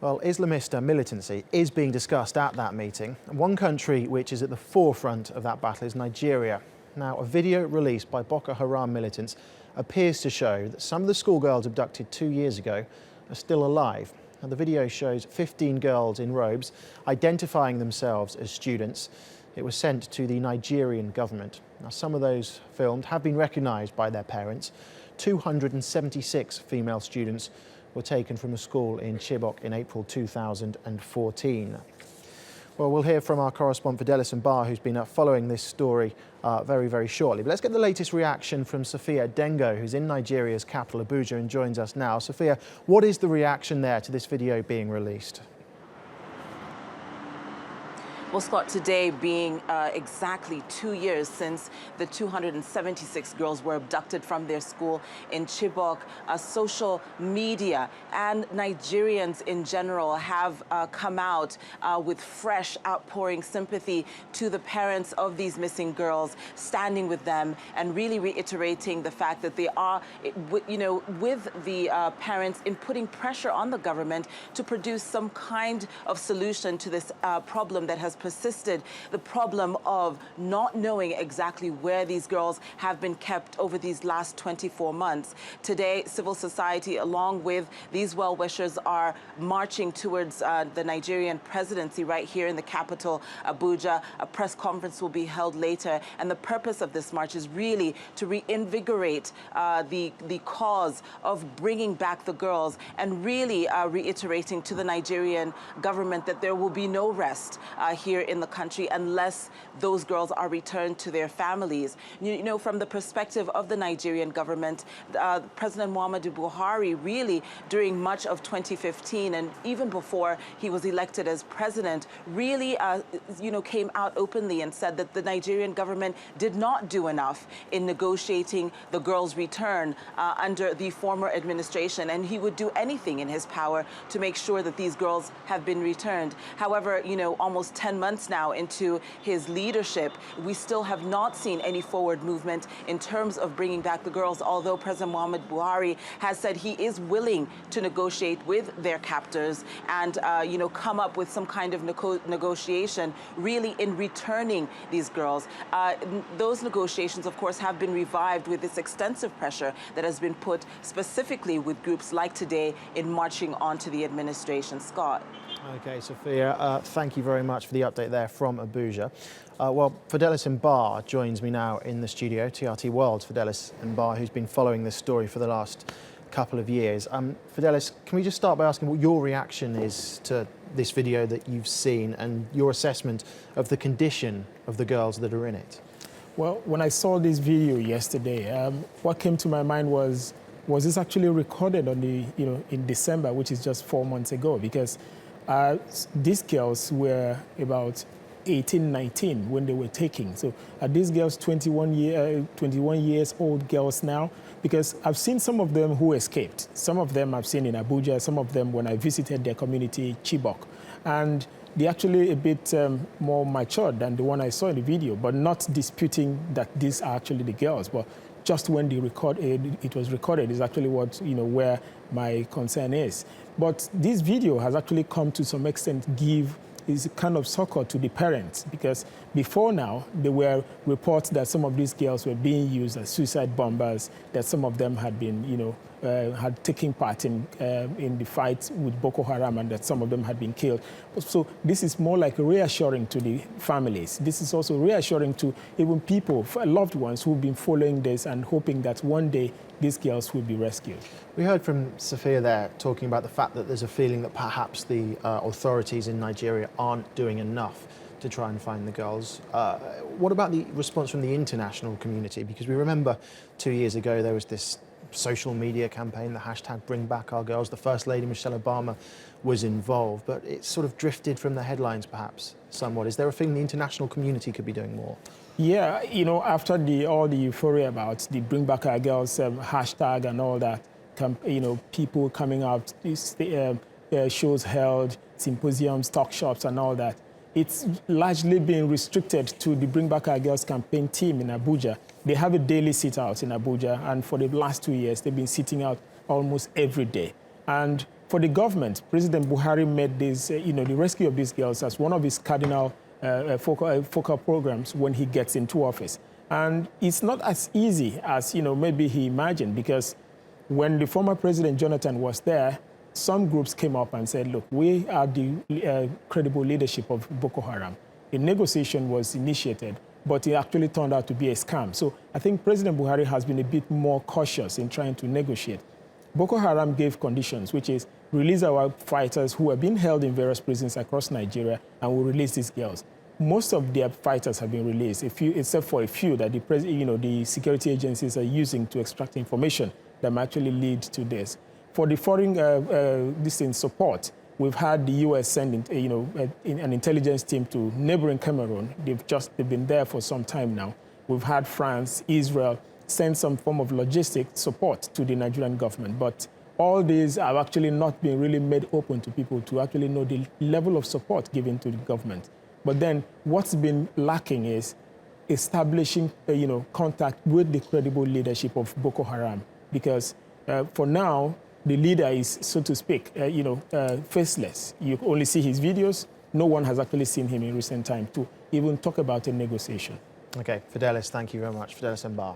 Well, Islamist militancy is being discussed at that meeting. One country which is at the forefront of that battle is Nigeria. Now, a video released by Boko Haram militants appears to show that some of the schoolgirls abducted 2 years ago are still alive. Now, the video shows 15 girls in robes identifying themselves as students. It was sent to the Nigerian government. Now, some of those filmed have been recognised by their parents. 276 female students were taken from a school in Chibok in April 2014. Well, we'll hear from our correspondent Fidelis Mbar, who's been following this story very shortly. But let's get the latest reaction from Sophia Dengo, who's in Nigeria's capital, Abuja, and joins us now. Sophia, what is the reaction there to this video being released? Well, Scott, today being exactly 2 years since the 276 girls were abducted from their school in Chibok, social media and Nigerians in general have come out with fresh outpouring sympathy to the parents of these missing girls, standing with them and really reiterating the fact that they are, with the parents in putting pressure on the government to produce some kind of solution to this problem that has persisted, the problem of not knowing exactly where these girls have been kept over these last 24 months. Today, civil society, along with these well-wishers, are marching towards the Nigerian presidency right here in the capital, Abuja. A press conference will be held later, and the purpose of this march is really to reinvigorate the cause of bringing back the girls and really reiterating to the Nigerian government that there will be no rest here in the country unless those girls are returned to their families. You know, from the perspective of the Nigerian government, President Muhammadu Buhari really, during much of 2015 and even before he was elected as president, really, came out openly and said that the Nigerian government did not do enough in negotiating the girls' return under the former administration, and he would do anything in his power to make sure that these girls have been returned. However, almost 10 months now into his leadership, we still have not seen any forward movement in terms of bringing back the girls, although President Muhammadu Buhari has said he is willing to negotiate with their captors and, come up with some kind of negotiation really in returning these girls. Those negotiations, of course, have been revived with this extensive pressure that has been put specifically with groups like today in marching onto the administration. Scott. Okay, Sophia, thank you very much for the update there from Abuja. Well, Fidelis Mbar joins me now in the studio, TRT World's Fidelis Mbar, who's been following this story for the last couple of years. Fidelis, can we just start by asking what your reaction is to this video that you've seen and your assessment of the condition of the girls that are in it? Well, when I saw this video yesterday, what came to my mind was this actually recorded on in December, which is just 4 months ago? Because these girls were about 18, 19 when they were taken. So are these girls 21 years old girls now? Because I've seen some of them who escaped. Some of them I've seen in Abuja, some of them when I visited their community, Chibok. And they're actually a bit more mature than the one I saw in the video, but not disputing that these are actually the girls. But just when it was recorded is actually what, where my concern is. But this video has actually come to some extent is kind of succor to the parents, because before now there were reports that some of these girls were being used as suicide bombers, that some of them had been, had taken part in the fight with Boko Haram, and that some of them had been killed. So this is more like reassuring to the families. This is also reassuring to even people, loved ones who've been following this and hoping that one day these girls will be rescued. We heard from Sophia there talking about the fact that there's a feeling that perhaps the authorities in Nigeria aren't doing enough to try and find the girls. What about the response from the international community? Because we remember 2 years ago there was this social media campaign, the hashtag Bring Back Our Girls. The First Lady, Michelle Obama, was involved, but it sort of drifted from the headlines perhaps somewhat. Is there a feeling the international community could be doing more? Yeah, after all the euphoria about the Bring Back Our Girls hashtag and all that, people coming out, shows held, symposiums, talk shops and all that, it's largely been restricted to the Bring Back Our Girls campaign team in Abuja. They have a daily sit-out in Abuja, and for the last 2 years, they've been sitting out almost every day. And for the government, President Buhari made this, the rescue of these girls as one of his cardinal focal programs when he gets into office. And it's not as easy as, maybe he imagined, because when the former President Jonathan was there, some groups came up and said, look, we are the credible leadership of Boko Haram. A negotiation was initiated, but it actually turned out to be a scam. So I think President Buhari has been a bit more cautious in trying to negotiate. Boko Haram gave conditions, which is release our fighters who have been held in various prisons across Nigeria, and we'll release these girls. Most of their fighters have been released, except for a few that the security agencies are using to extract information that might actually lead to this. For the foreign support, we've had the U.S. sending an intelligence team to neighboring Cameroon. They've been there for some time now. We've had France, Israel send some form of logistic support to the Nigerian government. But all these have actually not been really made open to people to actually know the level of support given to the government. But then what's been lacking is establishing contact with the credible leadership of Boko Haram, because for now, the leader is, so to speak, faceless. You only see his videos. No one has actually seen him in recent time to even talk about a negotiation. Okay, Fidelis, thank you very much. Fidelis Mbar.